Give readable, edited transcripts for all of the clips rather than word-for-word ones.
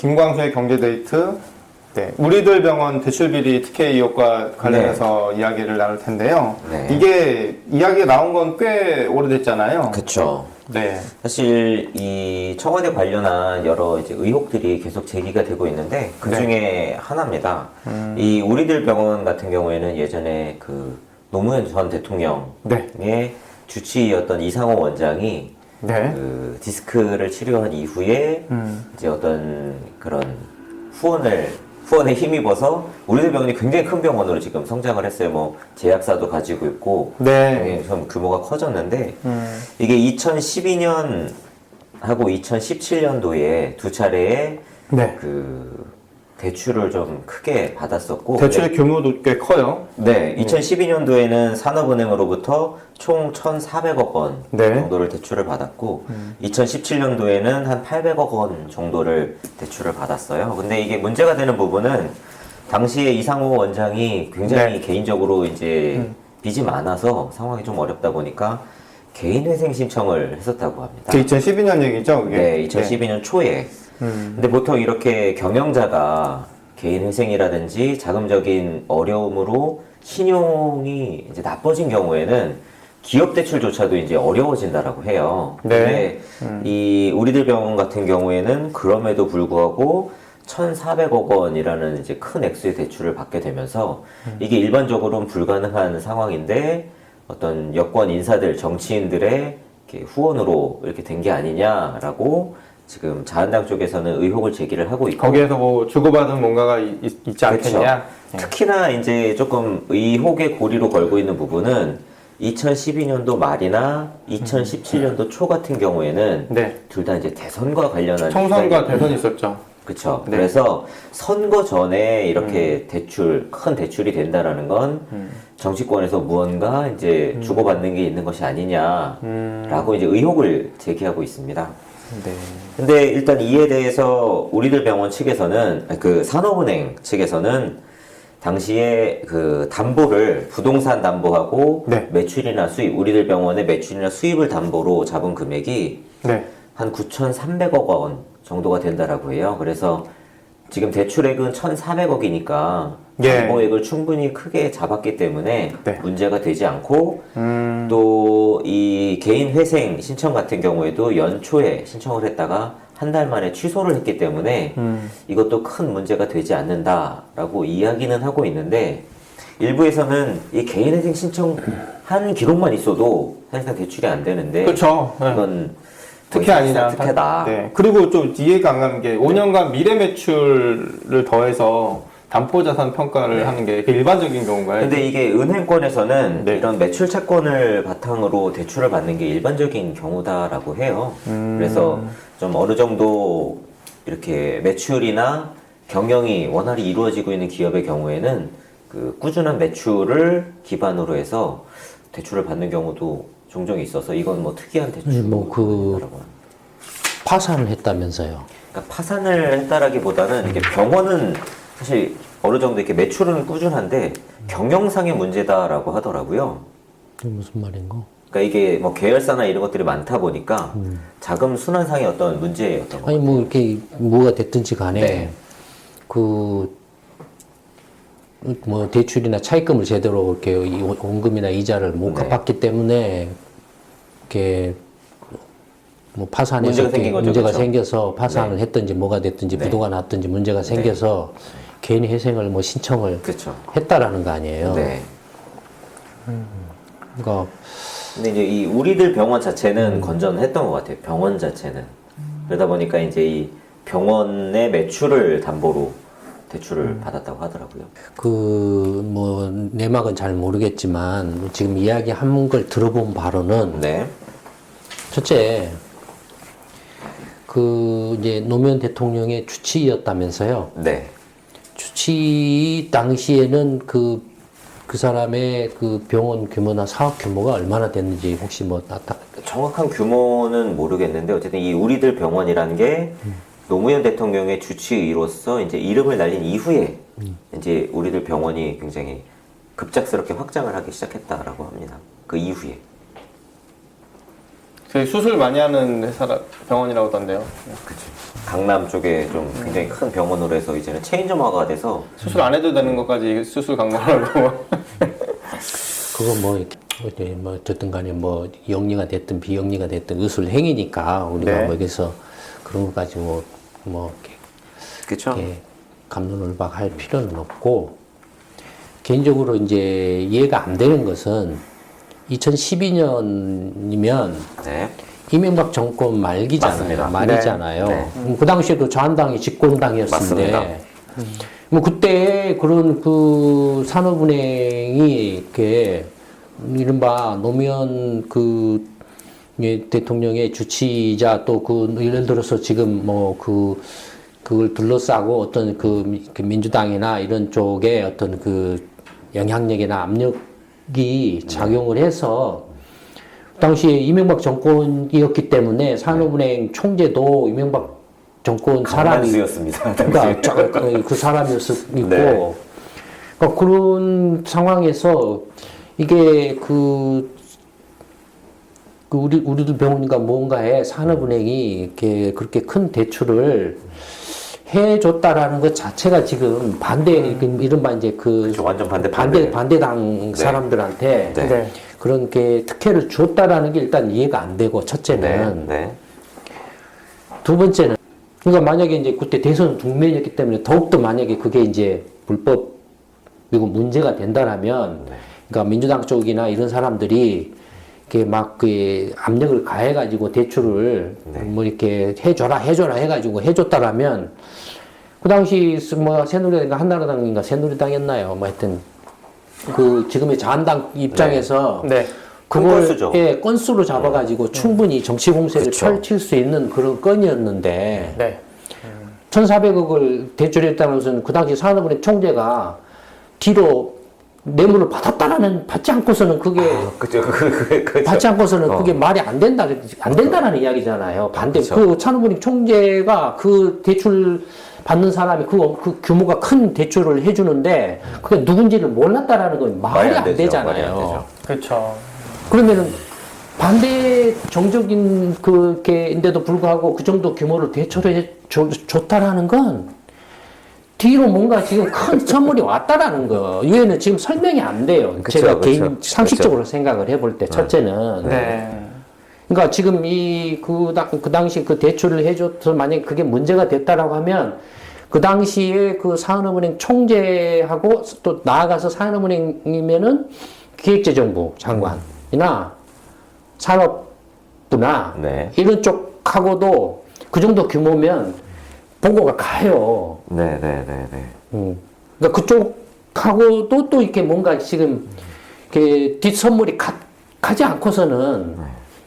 김광수의 경제데이트, 네, 우리들 병원 대출비리 특혜 의혹과 관련해서 이야기를 나눌 텐데요. 네. 이게 이야기가 나온 건 꽤 오래됐잖아요. 그쵸. 네. 사실 이 청와대 관련한 여러 이제 의혹들이 계속 제기가 되고 있는데 그 중에 하나입니다. 이 우리들 병원 같은 경우에는 예전에 그 노무현 전 대통령의 주치의였던 이상호 원장이 그 디스크를 치료한 이후에 이제 어떤 그런 후원에 힘입어서 우리들 병원이 굉장히 큰 병원으로 지금 성장을 했어요. 뭐 제약사도 가지고 있고 좀 규모가 커졌는데 이게 2012년하고 2017년도에 두 차례에 그 대출을 좀 크게 받았었고 대출의 규모도 꽤 커요. 네, 2012년도에는 산업은행으로부터 총 1,400억 원 정도를 대출을 받았고 2017년도에는 한 800억 원 정도를 대출을 받았어요. 근데 이게 문제가 되는 부분은 당시에 이상호 원장이 굉장히 개인적으로 이제 빚이 많아서 상황이 좀 어렵다 보니까 개인회생 신청을 했었다고 합니다. 그 2012년 얘기죠, 그게? 네, 2012년 초에. 근데 보통 이렇게 경영자가 개인 회생이라든지 자금적인 어려움으로 신용이 이제 나빠진 경우에는 기업 대출조차도 이제 어려워진다라고 해요. 근데 이 우리들 병원 같은 경우에는 그럼에도 불구하고 1,400억 원이라는 이제 큰 액수의 대출을 받게 되면서 이게 일반적으로는 불가능한 상황인데 어떤 여권 인사들, 정치인들의 이렇게 후원으로 이렇게 된 게 아니냐라고 지금 자한당 쪽에서는 의혹을 제기를 하고 있고 거기에서 뭐 주고받은 뭔가가 있지 않겠냐? 특히나 이제 조금 의혹의 고리로 걸고 있는 부분은 2012년도 말이나 2017년도 초 같은 경우에는 둘 다 이제 대선과 관련한 총선과 대선이 있었죠. 그렇죠. 그래서 선거 전에 이렇게 큰 대출이 된다라는 건 정치권에서 무언가 이제 주고받는 게 있는 것이 아니냐라고 이제 의혹을 제기하고 있습니다. 근데 일단 이에 대해서 우리들 병원 측에서는 그 산업은행 측에서는 당시에 그 담보를 부동산 담보하고 매출이나 수입, 우리들 병원의 매출이나 수입을 담보로 잡은 금액이 한 9,300억 원 정도가 된다라고 해요. 그래서 지금 대출액은 1,400억이니까 담보액을 충분히 크게 잡았기 때문에 문제가 되지 않고 또 이 개인 회생 신청 같은 경우에도 연초에 신청을 했다가 한 달 만에 취소를 했기 때문에 이것도 큰 문제가 되지 않는다라고 이야기는 하고 있는데 일부에서는 이 개인 회생 신청한 기록만 있어도 사실상 대출이 안 되는데 이건 특혜 아니냐. 특혜다. 그리고 좀 이해가 안 가는 게 5년간 미래 매출을 더해서 담보자산 평가를 하는 게 일반적인 경우인가요? 근데 이게 은행권에서는 이런 매출 채권을 바탕으로 대출을 받는 게 일반적인 경우다라고 해요. 그래서 좀 어느 정도 이렇게 매출이나 경영이 원활히 이루어지고 있는 기업의 경우에는 그 꾸준한 매출을 기반으로 해서 대출을 받는 경우도 종종 있어서 이건 뭐 특이한 대출이라고 파산을 했다면서요? 그러니까 파산을 했다라기보다는 이게 병원은 사실 어느 정도 이렇게 매출은 꾸준한데 경영상의 문제다라고 하더라고요. 그게 무슨 말인가? 그러니까 이게 뭐 계열사나 이런 것들이 많다 보니까 자금 순환상의 어떤 문제였던 거. 아니 뭐 이렇게 뭐가 됐든지 간에 그 뭐 대출이나 차입금을 제대로 이렇게 원금이나 이자를 못 갚았기 때문에 이렇게 뭐 파산해서 문제가 생겨서 파산을 했든지 뭐가 됐든지 부도가 났든지 문제가 생겨서 개인 회생을 뭐 신청을 했다라는 거 아니에요. 그러니까 근데 이제 이 우리들 병원 자체는 건전했던 것 같아요. 병원 자체는 그러다 보니까 이제 이 병원의 매출을 담보로 대출을 받았다고 하더라고요. 그 뭐 내막은 잘 모르겠지만 지금 이야기한 걸 들어본 바로는 첫째 그 이제 노무현 대통령의 주치의였다면서요. 주치의 당시에는 그 사람의 그 병원 규모나 사업 규모가 얼마나 됐는지 혹시 뭐 정확한 규모는 모르겠는데 어쨌든 이 우리들 병원이라는 게 노무현 대통령의 주치의로서 이제 이름을 날린 이후에 이제 우리들 병원이 굉장히 급작스럽게 확장을 하기 시작했다라고 합니다. 그 이후에. 되게 수술 많이 하는 회사 병원이라고 하던데요. 강남 쪽에 좀 굉장히 큰 병원으로 해서 이제는 체인점화가 돼서 수술 안 해도 되는 것까지 수술 강요하고. 그거 뭐 이제 뭐 어쨌든 간에 뭐 영리가 됐든 비영리가 됐든 의술 행위니까 우리가 네. 뭐 여기서 그런 거 가지고 뭐 그렇죠. 이렇게 갑론을박할 필요는 없고 개인적으로 이제 이해가 안 되는 것은 2012년이면 네. 이명박 정권 말기잖아요. 맞습니다. 말이잖아요. 네. 그 당시에도 자한당이 집권당이었는데 맞습니다. 뭐 그때 그런 그 산업은행이 이렇게 이른바 노무현 그 대통령의 주치자 또 그 예를 들어서 지금 뭐 그걸 둘러싸고 어떤 그 민주당이나 이런 쪽에 어떤 그 영향력이나 압력이 작용을 해서 당시에 이명박 정권이었기 때문에 산업은행 총재도 이명박 정권 사람이 강만수였습니다. 그러니까 그 사람이었고 네. 그러니까 그런 상황에서 이게 우리들 병원인가 뭔가에 산업은행이 이렇게 그렇게 큰 대출을 해줬다라는 것 자체가 지금 이른바 이제 그렇죠. 완전 반대. 반대당 네. 사람들한테 네. 네. 그런 게 특혜를 줬다라는 게 일단 이해가 안 되고 첫째는 네. 두 번째는 그러니까 만약에 이제 그때 대선 국면이었기 때문에 더욱더 만약에 그게 이제 불법 그리고 문제가 된다라면 그러니까 민주당 쪽이나 이런 사람들이 이렇게 막 그 압력을 가해가지고 대출을 뭐 이렇게 해줘라 해가지고 해줬다라면 그 당시 뭐 새누리당인가 한나라당인가 새누리당이었나요? 뭐 하여튼 그 지금의 자한당 입장에서 네. 그걸 건수죠. 예, 건수로 잡아가지고 충분히 정치 공세를 그쵸. 펼칠 수 있는 그런 건이었는데 네. 1,400억을 대출했다는 것은 그 당시 산업은행 총재가 뒤로 뇌물을 받지 않고서는 그게 그죠. 받지 않고서는 그게 말이 안 된다라는 이야기잖아요. 반대 그쵸. 그 산업은행 총재가 그 대출 받는 사람이 그 규모가 큰 대출을 해주는데 그게 누군지를 몰랐다라는 건 말이 안 되죠. 되잖아요. 말이 안 되죠. 그렇죠. 그러면은 반대 정적인 그게인데도 불구하고 그 정도 규모를 대출해 줬다라는 건 뒤로 뭔가 지금 큰 선물이 왔다라는 거. 이거는 지금 설명이 안 돼요. 그쵸, 제가 그쵸. 개인 상식적으로 생각을 해볼 때 첫째는. 네. 그러니까 지금 그 당시 그 대출을 해줘서 만약에 그게 문제가 됐다라고 하면 그 당시에 그 산업은행 총재하고 또 나아가서 산업은행이면은 기획재정부 장관이나 산업부나 네. 이런 쪽하고도 그 정도 규모면 보고가 가요. 네. 그러니까 그쪽하고도 또 이렇게 뭔가 지금 이렇게 뒷선물이 가지 않고서는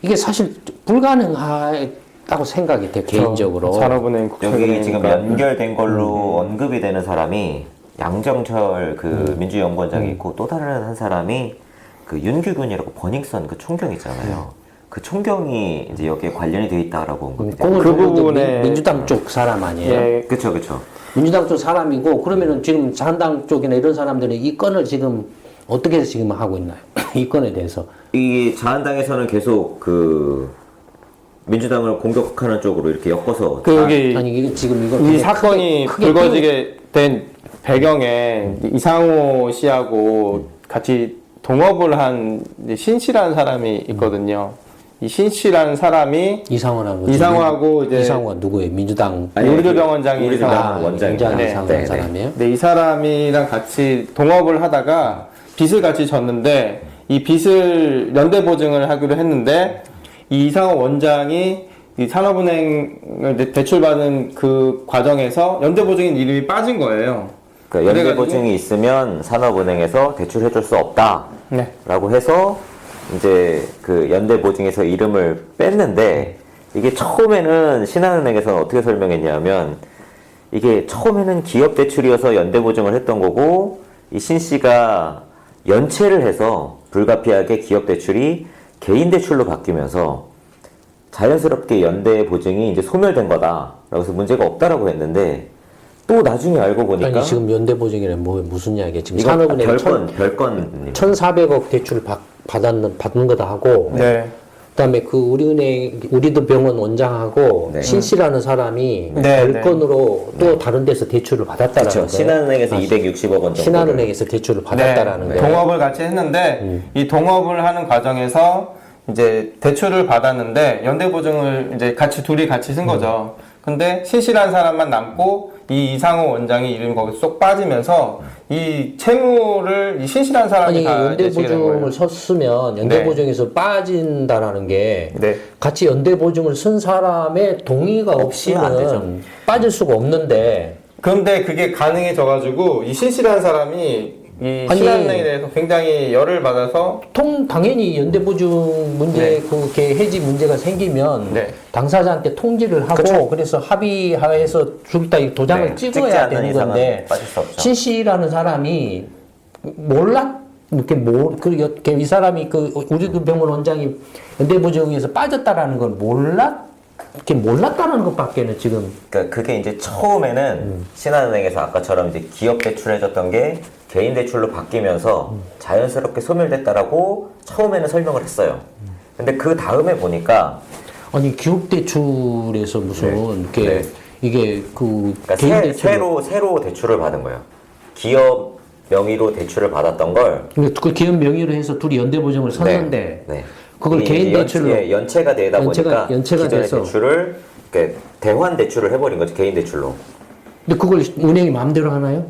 이게 사실 불가능하다고 생각이 돼요, 개인적으로. 산업은행 여기 국책은행이니까. 지금 연결된 걸로 언급이 되는 사람이 양정철 그 민주연구원장이 있고 또 다른 한 사람이 그 윤규균이라고 버닝썬 그 총경 있잖아요. 그 총경이 이제 여기에 관련이 돼 있다라고 언급이 돼요. 그 부분에 민주당 쪽 사람 아니에요? 예. 그렇죠. 민주당 쪽 사람이고 그러면은 지금 자한당 쪽이나 이런 사람들은 이 건을 지금 어떻게 지금 하고 있나요? 이 건에 대해서. 이 자한당에서는 계속 그 민주당을 공격하는 쪽으로 이렇게 엮어서 여기 아니 이게 지금 이거 이 되게 사건이 크게 불거지게 된 배경에 이상호 씨하고 같이 동업을 한 신 씨라는 사람이 있거든요. 이 신 씨라는 사람이 이상호라고 이상호하고 이제 이상호가 누구예요? 민주당 우리들병 원장이 우리들병 이상호. 원장이다. 원장 네, 이상호 네, 사람이에요? 네, 이 사람이랑 같이 동업을 하다가 빚을 같이 졌는데 이 빚을 연대 보증을 하기로 했는데 이 이상호 원장이 이 산업은행을 대출받은 그 과정에서 연대 보증인 이름이 빠진 거예요. 그러니까 연대 그래가지고- 보증이 있으면 산업은행에서 대출해줄 수 없다라고 네. 해서 이제 그 연대 보증에서 이름을 뺐는데 이게 처음에는 신한은행에서는 어떻게 설명했냐면 이게 처음에는 기업 대출이어서 연대 보증을 했던 거고 이 신 씨가 연체를 해서 불가피하게 기업 대출이 개인 대출로 바뀌면서 자연스럽게 연대 보증이 이제 소멸된 거다라고 해서 문제가 없다라고 했는데 또 나중에 알고 보니까 아니 지금 연대보증이란 무슨 이야기야? 지금 이거 산업은행 별건 1,400억 대출 받는 거다 하고 네. 그다음에 그 우리도 병원 원장하고 네. 신 씨라는 사람이 네, 별건으로 또 다른 데서 대출을 받았다라는 그렇죠. 거예요. 신한은행에서 260억 원 정도. 신한은행에서 대출을 받았다라는 네, 거예요. 동업을 같이 했는데 이 동업을 하는 과정에서 이제 대출을 받았는데 연대보증을 이제 둘이 같이 쓴 거죠. 근데 신실한 사람만 남고 이 이상호 원장이 이름이 거기서 쏙 빠지면서 이 채무를 이 신실한 사람이 아니 다 이제 지게 된 거예요. 연대보증을 섰으면 연대보증에서 빠진다라는 게 네. 같이 연대보증을 쓴 사람의 동의가 안 되죠. 없이는 빠질 수가 없는데 그런데 그게 가능해져가지고 이 신실한 사람이 이 아니, 신한은행에 대해서 굉장히 열을 받아서 당연히 연대보증 문제, 그게 해지 문제가 생기면 네. 당사자한테 통지를 하고 그래서 합의하에서 둘 다 도장을 네, 찍지 찍어야 않는 되는 이상은 건데 빠질 수 없죠. 신씨라는 사람이 이 사람이 우리 그 병원 원장이 연대보증에서 빠졌다라는 걸 몰랐다라는 것밖에는 지금 그러니까 그게 이제 처음에는 신한은행에서 아까처럼 이제 기업 대출해줬던 게 개인 대출로 바뀌면서 자연스럽게 소멸됐다라고 처음에는 설명을 했어요. 근데 그 다음에 보니까 아니 기업 대출에서 무슨 네. 이게 그러니까 개인 대출 새로 대출을 받은 거예요. 기업 명의로 대출을 받았던 걸 그 기업 명의로 해서 둘이 연대보증을 섰는데 네. 그걸 이게 개인 대출로 연체가 되다 보니까 연체가 기존의 돼서. 대출을 그러니까 대환 대출을 해버린 거죠. 개인 대출로. 근데 그걸 은행이 마음대로 하나요?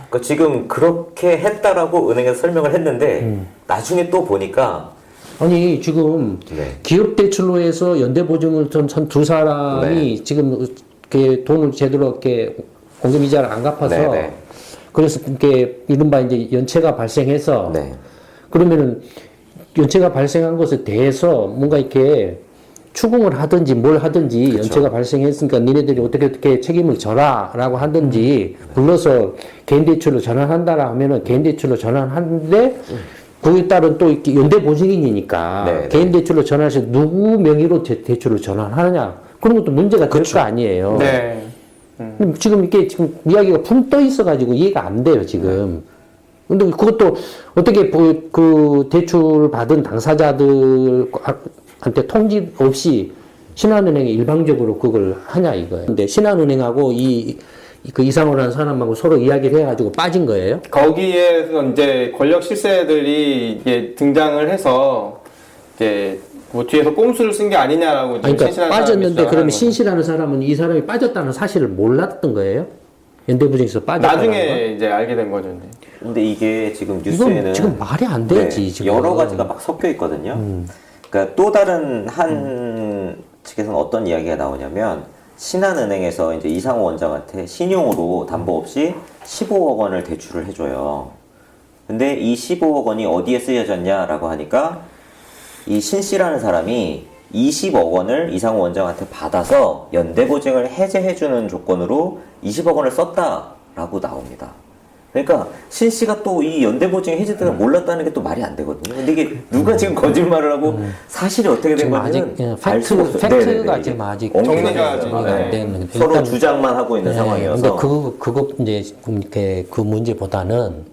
그러니까 지금 그렇게 했다라고 은행에서 설명을 했는데 나중에 또 보니까 아니 지금 네. 기업 대출로 해서 연대보증을 선 두 사람이 지금 이렇게 돈을 제대로 이렇게 공금 이자를 안 갚아서 네, 네. 그래서 이렇게 이른바 이제 연체가 발생해서 네. 그러면은 연체가 발생한 것에 대해서 뭔가 이렇게 추궁을 하든지 뭘 하든지 연체가 발생했으니까 니네들이 어떻게 책임을 져라라고 하든지 불러서 개인 대출로 전환한다라 하면은 개인 대출로 전환하는데 그에 따른 또 이렇게 연대보증인이니까 네, 개인 대출로 전환해서 누구 명의로 대출을 전환하느냐 그런 것도 문제가 될 거 아니에요. 네. 지금 이게 지금 이야기가 붕 떠 있어가지고 이해가 안 돼요 지금. 근데 그것도 어떻게 그 대출 받은 당사자들한테 통지 없이 신한은행이 일방적으로 그걸 하냐 이거예요. 근데 신한은행하고 그 이상호라는 사람하고 서로 이야기를 해가지고 빠진 거예요. 거기에서 이제 권력 실세들이 이제 등장을 해서 이제 뭐 뒤에서 꼼수를 쓴 게 아니냐라고 아니, 그러니까 신실한 사람이 빠졌는데 주장하는 그러면 거죠. 신씨라는 사람은 이 사람이 빠졌다는 사실을 몰랐던 거예요? 연대보증에서 빠졌다는 나중에 이제 알게 된 거죠. 이제. 근데 이게 지금 이건 뉴스에는 지금 말이 안 되지 네, 지금. 여러 가지가 막 섞여 있거든요. 그러니까 또 다른 한 측에서는 어떤 이야기가 나오냐면 신한은행에서 이제 이상호 원장한테 신용으로 담보 없이 15억 원을 대출을 해줘요. 근데 이 15억 원이 어디에 쓰여졌냐라고 하니까 이 신 씨라는 사람이 20억 원을 이상호 원장한테 받아서 연대보증을 해제해주는 조건으로 20억 원을 썼다라고 나옵니다. 그러니까 신 씨가 또 이 연대보증 해제가 몰랐다는 게 또 말이 안 되거든요. 근데 이게 누가 지금 거짓말을 하고 사실이 어떻게 된 지금 건지는 아직 알 수가 없어요. 팩트가 네네네. 지금 아직 정리가 정리가 안 되는 서로 일단- 주장만 하고 있는 네, 상황이어서. 근데 그거 이제 이렇게 그 문제보다는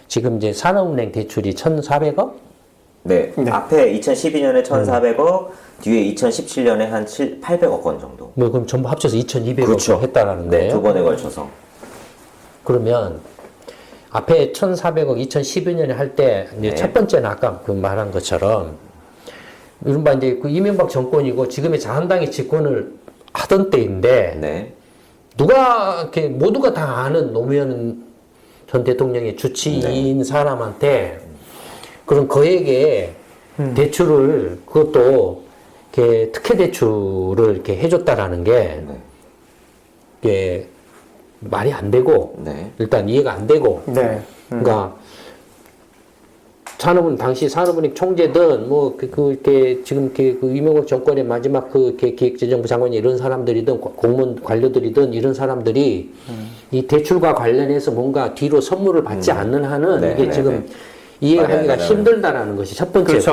지금 이제 산업은행 대출이 1,400억? 네. 네. 앞에 2012년에 1,400억, 뒤에 2017년에 한 800억 원 정도. 뭐 그럼 전부 합쳐서 2,200억 그렇죠. 했다라는 네, 거예요? 두 번에 걸쳐서. 그러면 앞에 1,400억 2012년에 할 때 이제 네. 첫 번째는 아까 그 말한 것처럼 이른바 이제 그 이명박 정권이고 지금의 자한당이 집권을 하던 때인데 네. 누가 이렇게 모두가 다 아는 노무현 전 대통령의 주치인 사람한테 그럼 그에게 대출을 그것도 이렇게 특혜 대출을 이렇게 해줬다라는 게 네. 이게 말이 안 되고 네. 일단 이해가 안 되고 네. 그러니까 당시 산업은행 총재든 뭐 이렇게 지금 이렇게 그 이명박 정권의 마지막 그 이렇게 기획재정부 장관이 이런 사람들이든 공무원 관료들이든 이런 사람들이 이 대출과 관련해서 뭔가 뒤로 선물을 받지 않는 한은 네, 이게 네, 지금 네. 이해가 말이 안 하기가 되잖아요. 힘들다라는 것이 첫 번째. 그렇죠.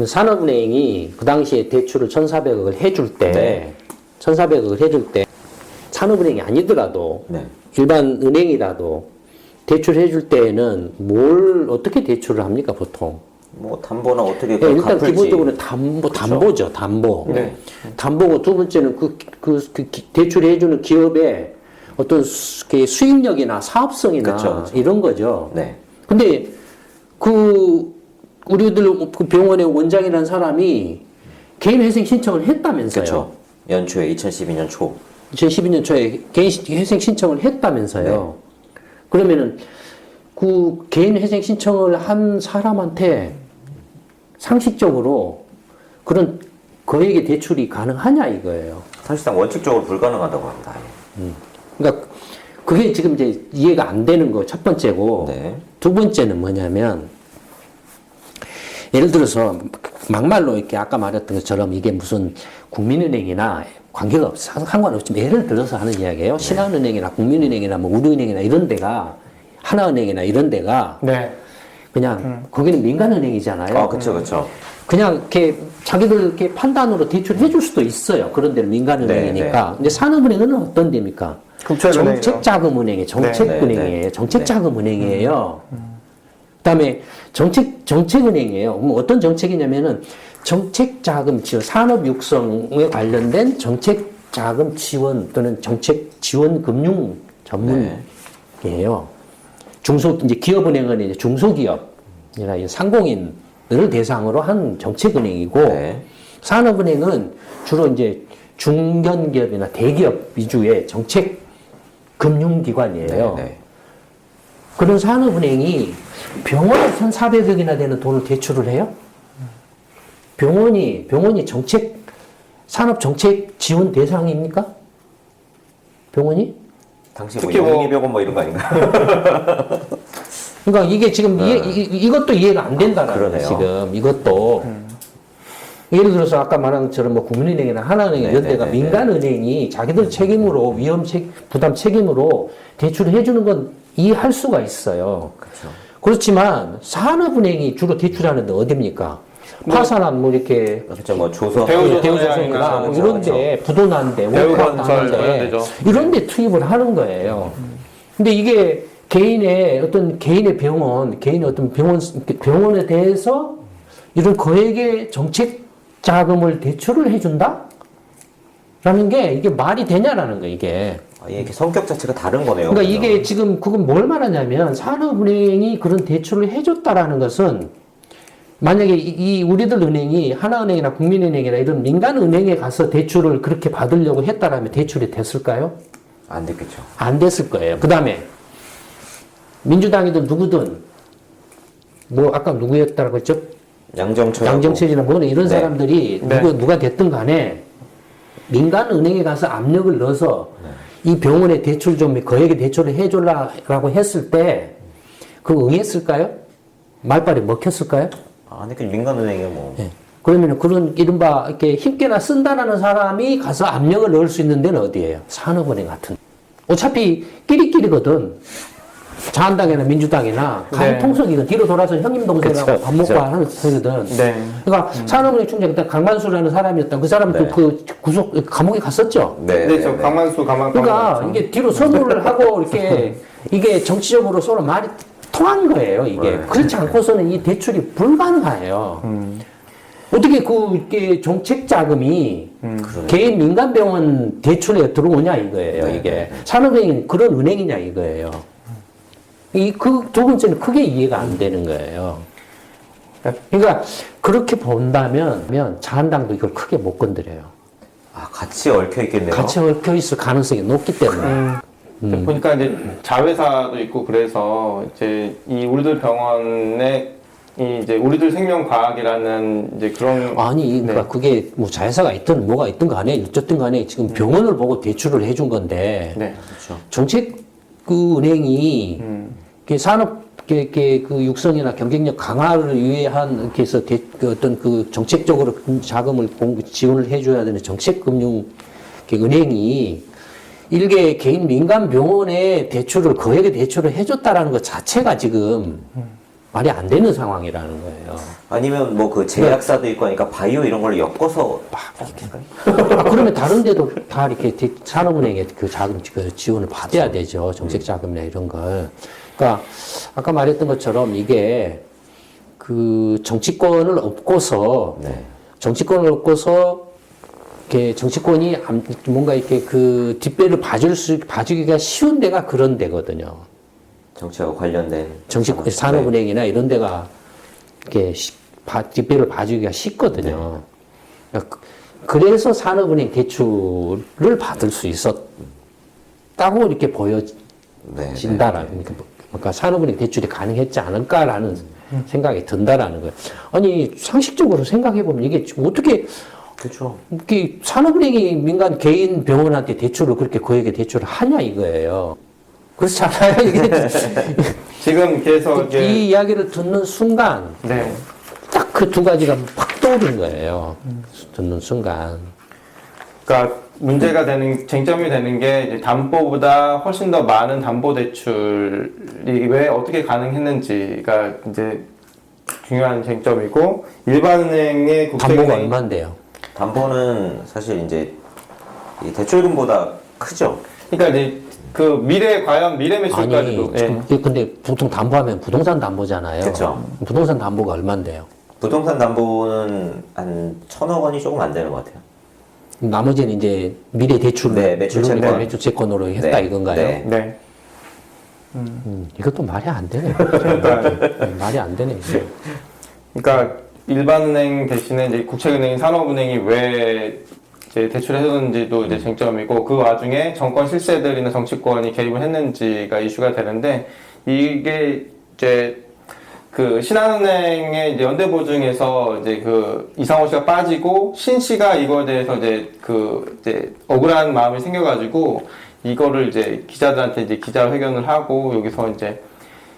산업은행이 그 당시에 대출을 1,400억을 해줄 때, 네. 1,400억을 해줄 때 산업은행이 아니더라도 네. 일반 은행이라도 대출해줄 때에는 뭘 어떻게 대출을 합니까 보통? 뭐 담보나 어떻게 네, 그걸 일단 갚을지. 기본적으로 담보죠, 담보. 네. 담보고 두 번째는 대출해주는 기업의 어떤 수익력이나 사업성이나 그쵸. 이런 거죠. 네. 근데 우리들 그 병원의 원장이라는 사람이 개인회생 신청을 했다면서요. 그렇죠. 연초에 2012년 초. 2012년 초에 개인회생 신청을 했다면서요. 그러면은 그 개인회생 신청을 한 사람한테 상식적으로 그런 거액의 대출이 가능하냐 이거예요. 사실상 원칙적으로 불가능하다고 합니다. 그러니까 그게 지금 이제 이해가 안 되는 거 첫 번째고 네. 두 번째는 뭐냐면 예를 들어서 막말로 이렇게 아까 말했던 것처럼 이게 무슨 국민은행이나 관계가 상관없지만 예를 들어서 하는 이야기예요. 신한은행이나 국민은행이나 뭐 우리은행이나 이런 데가 하나은행이나 이런 데가 네. 그냥 거기는 민간은행이잖아요. 아, 그렇죠, 그렇죠. 그냥 이렇게 자기들 이렇게 판단으로 대출해 줄 수도 있어요. 그런 데는 민간은행이니까. 근데 산업은행은 어떤 데입니까? 국채은행이죠. 정책자금은행이에요. 정책은행이에요. 정책자금은행이에요. 그다음에 정책은행이에요. 그럼 어떤 정책이냐면은 정책자금 지원, 산업 육성에 관련된 정책자금 지원 또는 정책 지원 금융 전문이에요. 이제 기업은행은 이제 중소기업이나 상공인들을 대상으로 한 정책은행이고, 네. 산업은행은 주로 이제 중견기업이나 대기업 위주의 정책 금융기관이에요. 네. 그런 산업은행이 병원에 1,400억이나 되는 돈을 대출을 해요? 병원이 산업 정책 지원 대상입니까? 병원이? 당시 뭐 특히 뭐- 영리병원 뭐 이런 거 아닌가? 그러니까 이게 지금 이것도 이해가 안 된다는 거예요. 그러네요. 지금 이것도 예를 들어서 아까 말한 것처럼 뭐 국민은행이나 하나은행 이런 데가 네네네네. 민간은행이 자기들 책임으로 부담 책임으로 대출을 해주는 건 이해할 수가 있어요. 그렇죠. 그렇지만 산업은행이 주로 대출하는데 어디입니까? 파산한 뭐 이렇게 그렇죠. 뭐 조선. 대우조선이나 뭐 이런데 부도난데 대우건설 월카당한데 이런 데죠. 이런데 투입을 하는 거예요. 근데 이게 개인의 병원에 대해서 이런 거액의 정책 자금을 대출을 해준다? 라는 게 이게 말이 되냐라는 거 이게. 아, 이게 성격 자체가 다른 거네요. 그러니까 그죠? 이게 지금 그건 뭘 말하냐면 산업은행이 그런 대출을 해줬다라는 것은 만약에 이 우리들 은행이 하나은행이나 국민은행이나 이런 민간은행에 가서 대출을 그렇게 받으려고 했다라면 대출이 됐을까요? 안 됐겠죠. 안 됐을 거예요. 그 다음에 민주당이든 누구든 뭐 아까 누구였다고 했죠? 양정철이나 뭐 이런 네. 사람들이 네. 누가 됐든 간에 민간은행에 가서 압력을 넣어서 이 병원에 대출 좀 거액의 대출을 해주라고 했을 때 그거 응했을까요? 말빨이 먹혔을까요? 아니, 그 민간은행이 뭐. 예. 그러면 그런 이른바 이렇게 힘께나 쓴다라는 사람이 가서 압력을 넣을 수 있는 데는 어디예요? 산업은행 같은. 어차피 끼리끼리거든. 자한당이나 민주당이나 네. 통속이든 뒤로 돌아서 형님 동생하고 그쵸, 밥 먹고 그쵸. 하는 소리든. 네. 그러니까 산업은행 총재 그때 강만수라는 사람이었던 그 사람 네. 그 구속 감옥에 갔었죠. 네, 저 강만수 그러니까 이게 뒤로 선호를 하고 이렇게 이게 정치적으로 서로 말이 통한 거예요. 이게 네. 그렇지 않고서는 이 대출이 불가능해요. 어떻게 이게 정책 자금이 개인 민간 병원 대출에 들어오냐 이거예요. 네, 이게 네. 산업은행이 그런 은행이냐 이거예요. 그 두 번째는 크게 이해가 안 되는 거예요. 그러니까 그렇게 본다면 자한당도 이걸 크게 못 건드려요. 아, 같이 얽혀 있겠네요. 같이 얽혀 있을 가능성이 높기 때문에. 보니까 이제 자회사도 있고 그래서 이제 이 우리들 병원에 이 이제 우리들 생명과학이라는 이제 그런 아니, 그러니까 그게 뭐 자회사가 있든 뭐가 있든 간에 어쨌든 간에 지금 병원을 보고 대출을 해준 건데 네. 그렇죠. 정책 그 은행이 산업 그 육성이나 경쟁력 강화를 위한 이렇게 해서 그 어떤 그 정책적으로 자금을 지원을 해줘야 되는 정책금융 은행이 일개 개인 민간 병원에 거액의 대출을 해줬다라는 것 자체가 지금 말이 안 되는 상황이라는 거예요. 아니면 뭐 그 제약사도 있고 하니까 바이오 이런 걸 엮어서 막 그러면 다른 데도 다 이렇게 산업은행에 그 자금 지원을 받아야 되죠. 정책 자금이나 이런 걸. 그러니까 아까 말했던 것처럼 이게 그 정치권을 얻고서 네. 정치권을 얻고서 이렇게 정치권이 뭔가 이렇게 그 뒷배를 봐주기가 쉬운 데가 그런 데거든요. 정치하고 관련된 정치권, 산업은행이나 이런 데가 이렇게 뒷배를 봐주기가 쉽거든요. 그래서 산업은행 대출을 받을 수 있었다고 이렇게 보여진다라는, 그러니까 산업은행 대출이 가능했지 않을까라는 생각이 든다라는 거예요. 아니, 상식적으로 생각해보면 이게 어떻게, 그렇죠. 이게 산업은행이 민간 개인 병원한테 대출을 그렇게 거액의 대출을 하냐 이거예요. 그렇잖아요. 이게 지금 그래서 이제 이 이야기를 듣는 순간 네. 딱 그 두 가지가 팍 떠오른 거예요. 듣는 순간. 그러니까 문제가 되는 쟁점이 되는 게 이제 담보보다 훨씬 더 많은 담보 대출이 왜 어떻게 가능했는지가 이제 중요한 쟁점이고 일반은행의 담보가 얼마인데요? 담보는 사실 이제 이 대출금보다 크죠. 그러니까 이제 그 과연 미래 매출까지도 예. 근데 보통 담보하면 부동산 담보잖아요. 그쵸. 부동산 담보가 얼마인데요? 부동산 담보는 한 1,000억 원이 조금 안 되는 것 같아요. 나머지는 이제 미래 대출로, 네, 매출채권. 매출채권으로 했다 네. 이건가요? 네. 네. 이것도 말이 안 되네. 그러니까 말이 안 되네. 그러니까 일반은행 대신에 이제 국책은행, 산업은행이 왜 이제 대출해줬는지도 이제 쟁점이고 그 와중에 정권 실세들이나 정치권이 개입을 했는지가 이슈가 되는데 이게 이제 그 신한은행의 이제 연대보증에서 이제 그 이상호 씨가 빠지고 신 씨가 이거에 대해서 이제 억울한 마음이 생겨가지고 이거를 이제 기자들한테 이제 기자회견을 하고 여기서 이제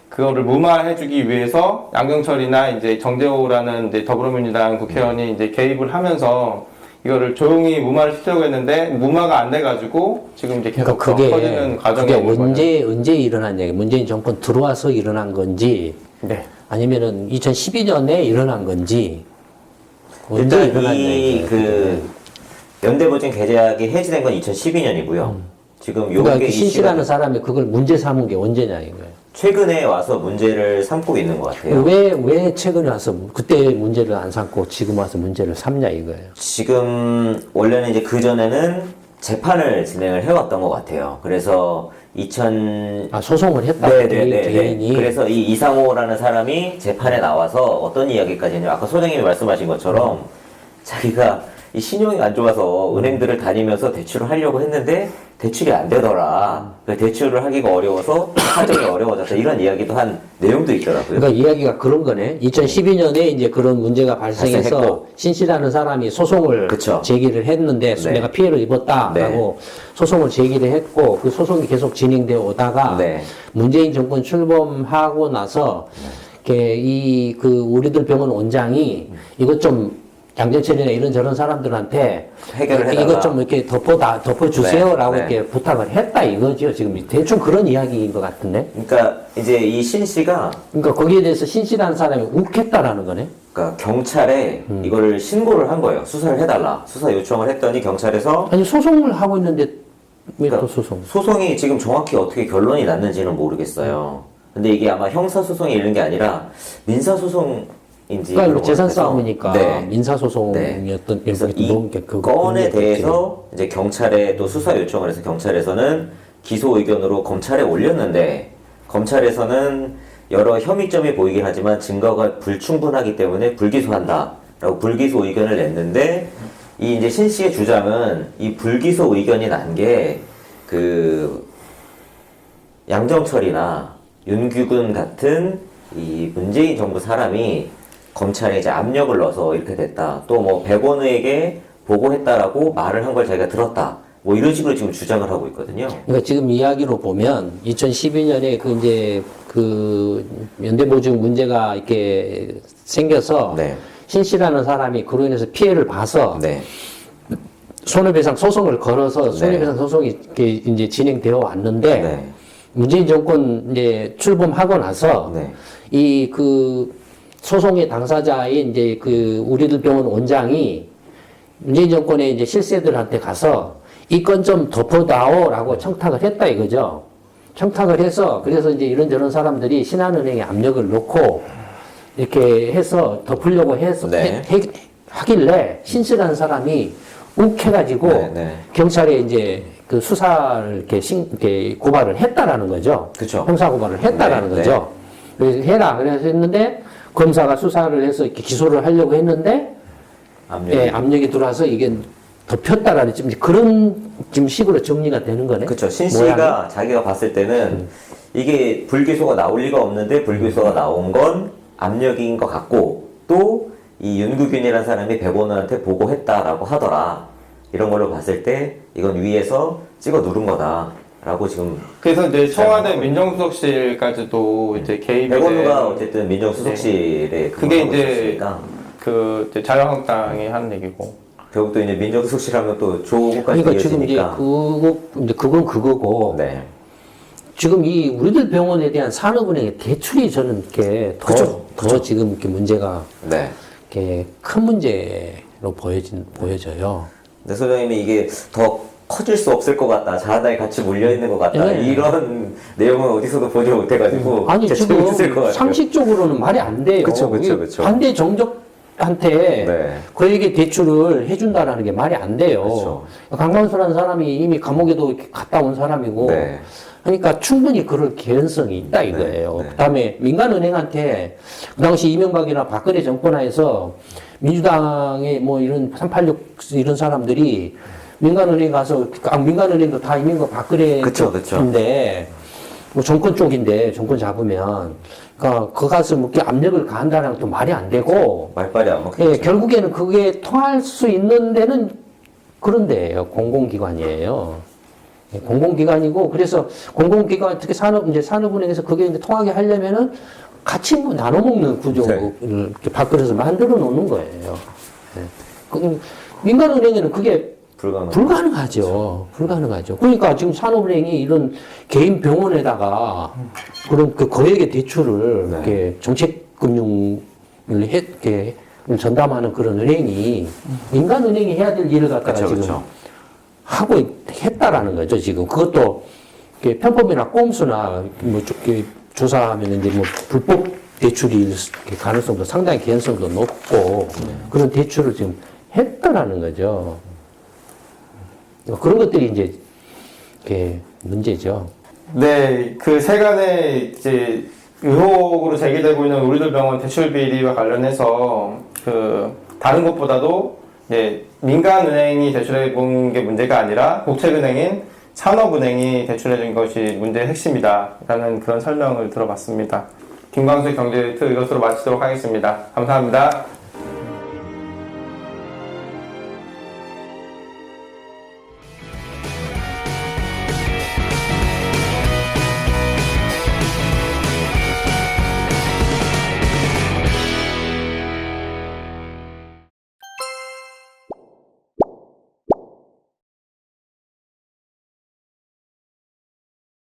그거를 무마해주기 위해서 양경철이나 이제 정재호라는 이제 더불어민주당 국회의원이 이제 개입을 하면서 이거를 조용히 무마를 시키려고 했는데 무마가 안 돼가지고 지금 이제 계속 그러니까 커지는 과정이 그게 있는 거죠. 언제 일어난 얘기? 문재인 정권 들어와서 일어난 건지 네. 아니면은 2012년에 일어난 건지 언제 일단 일어난 이 얘기예요? 그 연대보증 계약이 해지된 건 2012년이고요. 지금 그러니까 요게 그 신씨라는 사람이 그걸 문제 삼은 게 언제냐 이거예요. 최근에 와서 문제를 삼고 있는 것 같아요. 왜 최근에 와서 그때 문제를 안 삼고 지금 와서 문제를 삼냐 이거예요. 지금 원래는 이제 그 전에는 재판을 진행을 해왔던 것 같아요. 그래서 소송을 했다. 개인이. 그래서 이 이상호라는 사람이 재판에 나와서 어떤 이야기까지 했냐면 아까 소장님이 말씀하신 것처럼 자기가 이 신용이 안 좋아서 은행들을 다니면서 대출을 하려고 했는데 대출이 안 되더라. 대출을 하기가 어려워서 사정이 어려워졌다. 이런 이야기도 한 내용도 있더라고요. 그러니까 이야기가 그런 거네. 2012년에 이제 그런 문제가 발생해서 발생했고. 신씨라는 사람이 소송을 그쵸. 제기를 했는데 네. 내가 피해를 입었다라고 소송을 제기를 했고 그 소송이 계속 진행되어 오다가 네. 문재인 정권 출범하고 나서 우리들 병원 원장이 이것 좀 양정철이나 이런저런 사람들한테 해결을 해달라. 이것 좀 이렇게 덮어주세요라고 네. 이렇게 부탁을 했다 이거죠. 지금 대충 그런 이야기인 것 같은데. 그러니까 이제 이 신 씨가 그러니까 거기에 대해서 신씨라는 사람이 욱했다라는 거네. 그러니까 경찰에 이거를 신고를 한 거예요. 수사를 해달라. 수사 요청을 했더니 경찰에서 아니 소송을 하고 있는데 왜 또 그러니까 소송? 소송이 지금 정확히 어떻게 결론이 났는지는 모르겠어요. 근데 이게 아마 형사소송이 이런 게 아니라 민사소송인지 그러니까 그런 재산 것 같아서. 싸움이니까 네. 민사소송이었던 그래서 이 건에 대해서 이제 경찰에 또 수사 요청을 해서 경찰에서는 기소 의견으로 검찰에 올렸는데 검찰에서는 여러 혐의점이 보이긴 하지만 증거가 불충분하기 때문에 불기소한다라고 불기소 의견을 냈는데 이 이제 신 씨의 주장은 이 불기소 의견이 난 게 그 양정철이나 윤규근 같은 이 문재인 정부 사람이 검찰에 이제 압력을 넣어서 이렇게 됐다. 또 뭐 백원우에게 보고했다라고 말을 한 걸 자기가 들었다. 뭐 이런 식으로 지금 주장을 하고 있거든요. 그러니까 지금 이야기로 보면 2012년에 그 연대보증 문제가 이렇게 생겨서 네. 신씨라는 사람이 그로 인해서 피해를 봐서 네. 손해배상 소송을 걸어서 손해배상 소송이 이렇게 이제 진행되어 왔는데 네. 문재인 정권 이제 출범하고 나서 네. 이 그 소송의 당사자인 이제 그 우리들 병원 원장이 문재인 정권의 이제 실세들한테 가서 이 건 좀 덮어다오라고 청탁을 했다 이거죠. 청탁을 해서 그래서 이제 이런저런 사람들이 신한은행에 압력을 넣고 이렇게 해서 덮으려고 해서 네. 하길래 신씨라는 사람이 욱해가지고 네, 네. 경찰에 이제 그 수사를 이렇게 고발을 했다라는 거죠. 그쵸. 형사 고발을 했다라는 네, 거죠. 그래서 해라 그래서 했는데 검사가 수사를 해서 이렇게 기소를 하려고 했는데 예, 압력이 들어와서 이게 덮였다라는 지금 그런 지금 식으로 정리가 되는 거네. 그렇죠. 신 씨가 자기가 봤을 때는 이게 불기소가 나올 리가 없는데 불기소가 나온 건 압력인 것 같고 또 이 윤구균이라는 사람이 백원우한테 보고했다라고 하더라. 이런 걸로 봤을 때 이건 위에서 찍어 누른 거다라고 지금 그래서 이제 청와대 민정수석실까지도 이제 개입이 백원우가 된 어쨌든 민정수석실에 그게 근무하고 이제 있었으니까 그 이제 자유한국당이 하는 얘기고. 결국 또 이제 민정수석실 하면 또 조국까지 그러니까 지금 이제 이어지니까 그건 그거고 네. 지금 이 우리들 병원에 대한 산업은행의 대출이 저는 이렇게 더 지금 이렇게 문제가 네. 이렇게 큰 문제로 보여져요. 근데 소장님이 이게 더 커질 수 없을 것 같다. 자하당이 같이 몰려있는 것 같다. 네. 이런 내용은 어디서도 보지 못해가지고 아니 진짜 지금 재밌을 것 같아요. 상식적으로는 말이 안 돼요. 그쵸. 반대 정적한테 네. 그에게 대출을 해준다라는 게 말이 안 돼요. 그쵸. 강만수라는 사람이 이미 감옥에도 이렇게 갔다 온 사람이고 네. 그러니까 충분히 그럴 개연성이 있다 이거예요. 네. 그다음에 민간은행한테 그 당시 이명박이나 박근혜 정권하에서 민주당의 뭐 이런 386 이런 사람들이 민간은행 가서 민간은행도 다 이명박 박근혜 그쵸. 쪽인데 뭐 정권 쪽인데 정권 잡으면 그러니까 그 가서 뭐 이렇게 압력을 가한다는 것도 말이 안 되고 말빨이 안 먹히죠. 예, 결국에는 그게 통할 수 있는 데는 그런 데예요. 공공기관이에요. 예, 공공기관이고 그래서 공공기관 특히 산업은행에서 그게 이제 통하게 하려면은 같이 뭐 나눠 먹는 구조를 이렇게 바꿔서 만들어 놓는 거예요. 예. 민간은행에는 그게 불가능하죠. 그러니까 지금 산업은행이 이런 개인 병원에다가 그런 그 거액의 대출을 이렇게 정책금융을 이렇게 전담하는 그런 은행이 민간은행이 해야 될 일을 갖다가 지금 하고 했다라는 거죠, 지금. 그것도 이렇게 편법이나 꼼수나 뭐 이렇게 조사하면 이제 뭐 불법 대출일 가능성도 상당히 개연성도 높고 그런 대출을 지금 했다라는 거죠. 그런 것들이 이제 이렇게 문제죠. 네, 그 세간의 이제 의혹으로 제기되고 있는 우리들 병원 대출 비리와 관련해서 그 다른 것보다도 이제 민간은행이 대출해 본 게 문제가 아니라 국책은행인 산업은행이 대출해 준 것이 문제의 핵심이다라는 그런 설명을 들어봤습니다. 김광수의 경제트 이것으로 마치도록 하겠습니다. 감사합니다.